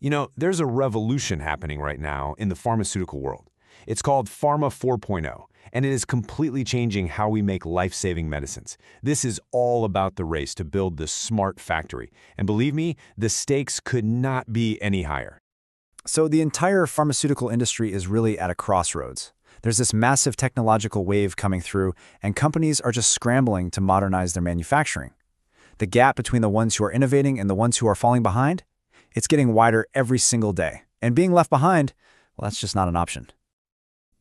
There's a revolution happening right now in the pharmaceutical world. It's called Pharma 4.0, and it is completely changing how we make life-saving medicines. This is all about the race to build the smart factory. And believe me, the stakes could not be any higher. So the entire pharmaceutical industry is really at a crossroads. There's this massive technological wave coming through, and companies are just scrambling to modernize their manufacturing. The gap between the ones who are innovating and the ones who are falling behind, it's getting wider every single day. And being left behind, well, that's just not an option.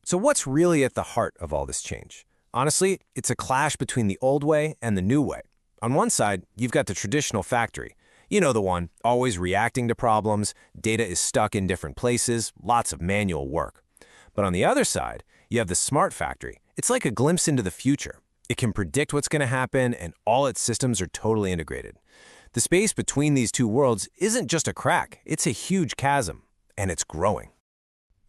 So what's really at the heart of all this change? Honestly, it's a clash between the old way and the new way. On one side, you've got the traditional factory. You know the one, always reacting to problems, data is stuck in different places, lots of manual work. But on the other side, you have the smart factory. It's like a glimpse into the future. It can predict what's going to happen, and all its systems are totally integrated. The space between these two worlds isn't just a crack, it's a huge chasm, and it's growing.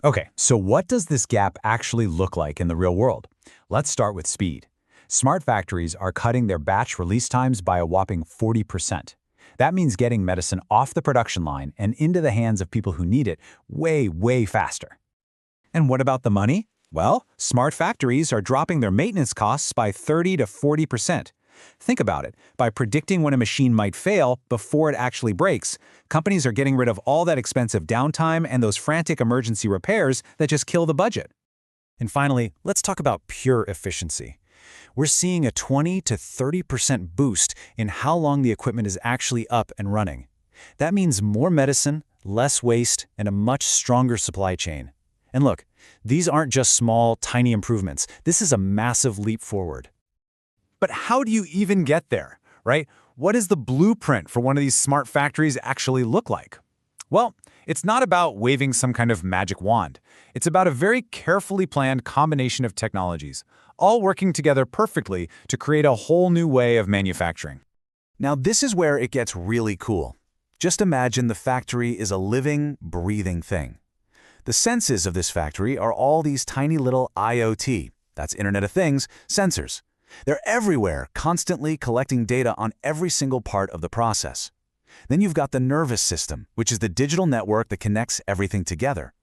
Okay, so what does this gap actually look like in the real world? Let's start with speed. Smart factories are cutting their batch release times by a whopping 40%. That means getting medicine off the production line and into the hands of people who need it way, way faster. And what about the money? Well, smart factories are dropping their maintenance costs by 30 to 40%. Think about it. By predicting when a machine might fail before it actually breaks, companies are getting rid of all that expensive downtime and those frantic emergency repairs that just kill the budget. And finally, let's talk about pure efficiency. We're seeing a 20 to 30% boost in how long the equipment is actually up and running. That means more medicine, less waste, and a much stronger supply chain. And look, these aren't just small, tiny improvements. This is a massive leap forward. But how do you even get there, right? What does the blueprint for one of these smart factories actually look like? Well, it's not about waving some kind of magic wand. It's about a very carefully planned combination of technologies, all working together perfectly to create a whole new way of manufacturing. Now, this is where it gets really cool. Just imagine the factory is a living, breathing thing. The senses of this factory are all these tiny little IoT, that's Internet of Things, sensors. They're everywhere, constantly collecting data on every single part of the process. Then you've got the nervous system, which is the digital network that connects everything together.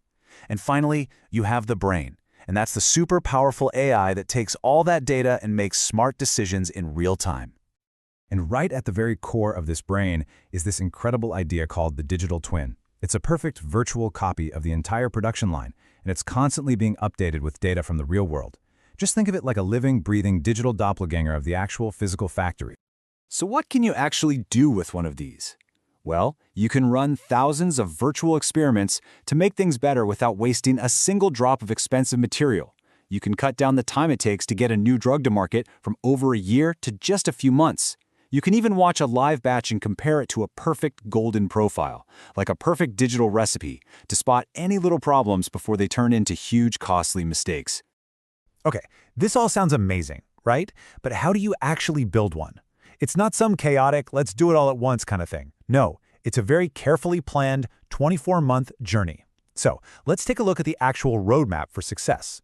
And finally, you have the brain, and that's the super powerful AI that takes all that data and makes smart decisions in real time. And right at the very core of this brain is this incredible idea called the digital twin. It's a perfect virtual copy of the entire production line, and it's constantly being updated with data from the real world. Just think of it like a living, breathing digital doppelganger of the actual physical factory. So what can you actually do with one of these? Well, you can run thousands of virtual experiments to make things better without wasting a single drop of expensive material. You can cut down the time it takes to get a new drug to market from over a year to just a few months. You can even watch a live batch and compare it to a perfect golden profile, like a perfect digital recipe, to spot any little problems before they turn into huge, costly mistakes. Okay, this all sounds amazing, right? But how do you actually build one? It's not some chaotic, let's do it all at once kind of thing. No, it's a very carefully planned 24-month journey. So let's take a look at the actual roadmap for success.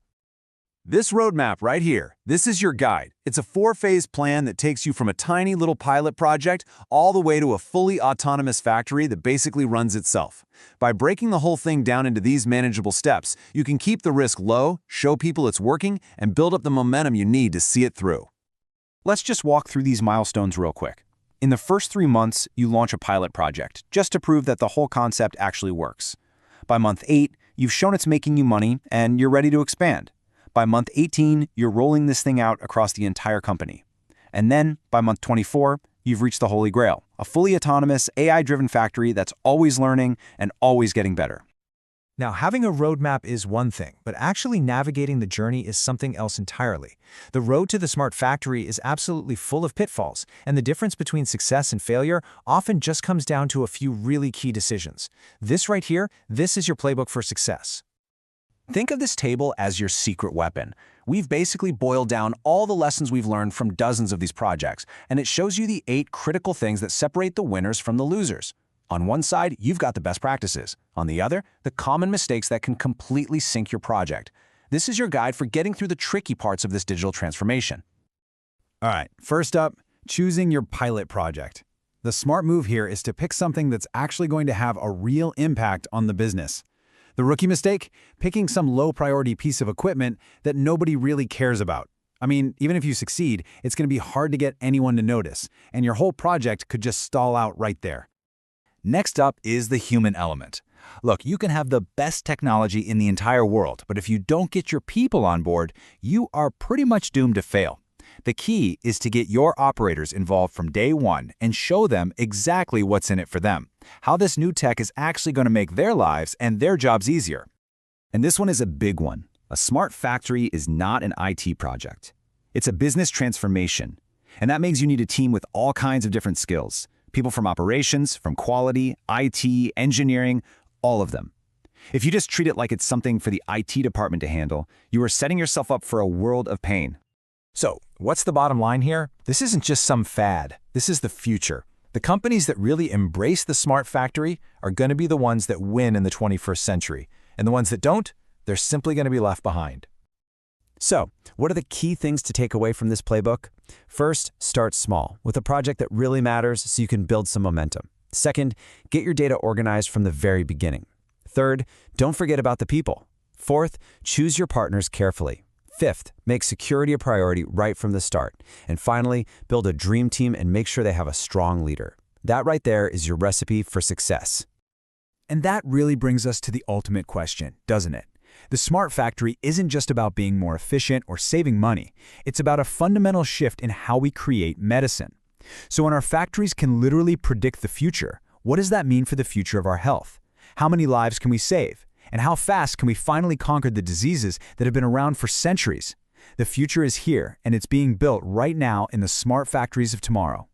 This roadmap right here, this is your guide. It's a 4-phase plan that takes you from a tiny little pilot project all the way to a fully autonomous factory that basically runs itself. By breaking the whole thing down into these manageable steps, you can keep the risk low, show people it's working, and build up the momentum you need to see it through. Let's just walk through these milestones real quick. In the first 3 months, you launch a pilot project, just to prove that the whole concept actually works. By month 8, you've shown it's making you money, and you're ready to expand. By month 18, you're rolling this thing out across the entire company. And then, by month 24, you've reached the holy grail, a fully autonomous, AI-driven factory that's always learning and always getting better. Now, having a roadmap is one thing, but actually navigating the journey is something else entirely. The road to the smart factory is absolutely full of pitfalls, and the difference between success and failure often just comes down to a few really key decisions. This right here, this is your playbook for success. Think of this table as your secret weapon. We've basically boiled down all the lessons we've learned from dozens of these projects, and it shows you the 8 critical things that separate the winners from the losers. On one side, you've got the best practices. On the other, the common mistakes that can completely sink your project. This is your guide for getting through the tricky parts of this digital transformation. All right, first up, choosing your pilot project. The smart move here is to pick something that's actually going to have a real impact on the business. The rookie mistake? Picking some low-priority piece of equipment that nobody really cares about. I mean, even if you succeed, it's going to be hard to get anyone to notice, and your whole project could just stall out right there. Next up is the human element. Look, you can have the best technology in the entire world, but if you don't get your people on board, you are pretty much doomed to fail. The key is to get your operators involved from day one and show them exactly what's in it for them, how this new tech is actually going to make their lives and their jobs easier. And this one is a big one. A smart factory is not an IT project. It's a business transformation. And that means you need a team with all kinds of different skills. People from operations, from quality, IT, engineering, all of them. If you just treat it like it's something for the IT department to handle, you are setting yourself up for a world of pain. So, what's the bottom line here? This isn't just some fad. This is the future. The companies that really embrace the smart factory are going to be the ones that win in the 21st century. And the ones that don't, they're simply going to be left behind. So, what are the key things to take away from this playbook? First, start small, with a project that really matters so you can build some momentum. Second, get your data organized from the very beginning. Third, don't forget about the people. Fourth, choose your partners carefully. Fifth, make security a priority right from the start. And finally, build a dream team and make sure they have a strong leader. That right there is your recipe for success. And that really brings us to the ultimate question, doesn't it? The smart factory isn't just about being more efficient or saving money. It's about a fundamental shift in how we create medicine. So when our factories can literally predict the future, what does that mean for the future of our health? How many lives can we save? And how fast can we finally conquer the diseases that have been around for centuries? The future is here, and it's being built right now in the smart factories of tomorrow.